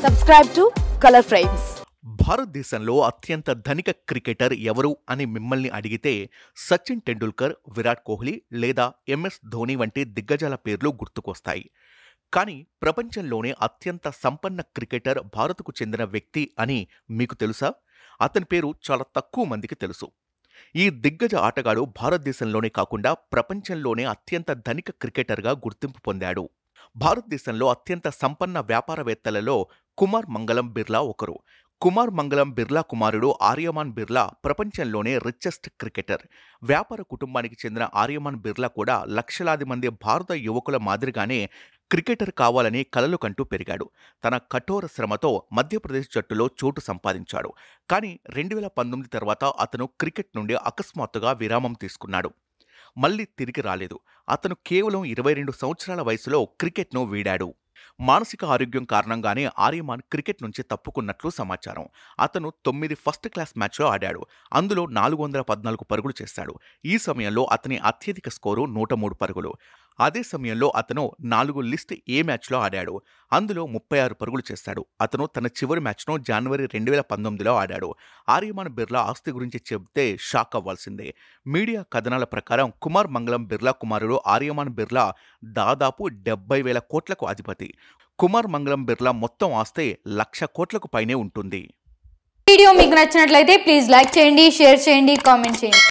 Subscribe to Color Frames. భారతదేశంలో అత్యంత ధనిక క్రికెటర్ ఎవరు అని మిమ్మల్ని అడిగితే సచిన్ టెండూల్కర్, విరాట్ కోహ్లీ లేదా ఎంఎస్ ధోని వంటి దిగ్గజాల పేర్లు గుర్తుకొస్తాయి. కానీ ప్రపంచంలోనే అత్యంత సంపన్న క్రికెటర్ భారత్కు చెందిన వ్యక్తి అని మీకు తెలుసా? అతని పేరు చాలా తక్కువ మందికి తెలుసు. ఈ దిగ్గజ ఆటగాడు భారతదేశంలోనే కాకుండా ప్రపంచంలోనే అత్యంత ధనిక క్రికెటర్గా గుర్తింపు పొందాడు. భారతదేశంలో అత్యంత సంపన్న వ్యాపారవేత్తలలో కుమార్ మంగళం బిర్లా ఒకరు. కుమార్ మంగళం బిర్లా కుమారుడు ఆర్యమాన్ బిర్లా ప్రపంచంలోనే రిచెస్ట్ క్రికెటర్. వ్యాపార కుటుంబానికి చెందిన ఆర్యమాన్ బిర్లా కూడా లక్షలాది మంది భారత యువకుల మాదిరిగానే క్రికెటర్ కావాలని కలలు కంటూ పెరిగాడు. తన కఠోర శ్రమతో మధ్యప్రదేశ్ జట్టులో చోటు సంపాదించాడు. కానీ 2019 తర్వాత అతను క్రికెట్ నుండి అకస్మాత్తుగా విరామం తీసుకున్నాడు. మళ్లీ తిరిగి రాలేదు. అతను కేవలం 22 సంవత్సరాల వయసులో క్రికెట్ను వీడాడు. మానసిక ఆరోగ్యం కారణంగానే ఆర్యమాన్ క్రికెట్ నుంచి తప్పుకున్నట్లు సమాచారం. అతను 9 ఫస్ట్ క్లాస్ మ్యాచ్లో ఆడాడు. అందులో 414 పరుగులు చేశాడు. ఈ సమయంలో అతని అత్యధిక స్కోరు 103 పరుగులు. అదే సమయంలో అతను 4 లిస్ట్ ఏ మ్యాచ్లో ఆడాడు. అందులో 36 పరుగులు చేశాడు. అతను తన చివరి మ్యాచ్ను జనవరి 2019లో ఆడాడు. ఆర్యమాన్ బిర్లా ఆస్తి గురించి చెబితే షాక్ అవ్వాల్సిందే. మీడియా కథనాల ప్రకారం కుమార్ మంగళం బిర్లా కుమారుడు ఆర్యమాన్ బిర్లా దాదాపు 70,000 కోట్లకు అధిపతి. కుమార్ మంగళం బిర్లా మొత్తం ఆస్తే 1,00,000 కోట్లకు పైనే ఉంటుంది. వీడియో మీకు నచ్చినట్లయితే ప్లీజ్ లైక్ చేయండి, షేర్ చేయండి, కామెంట్ చేయండి.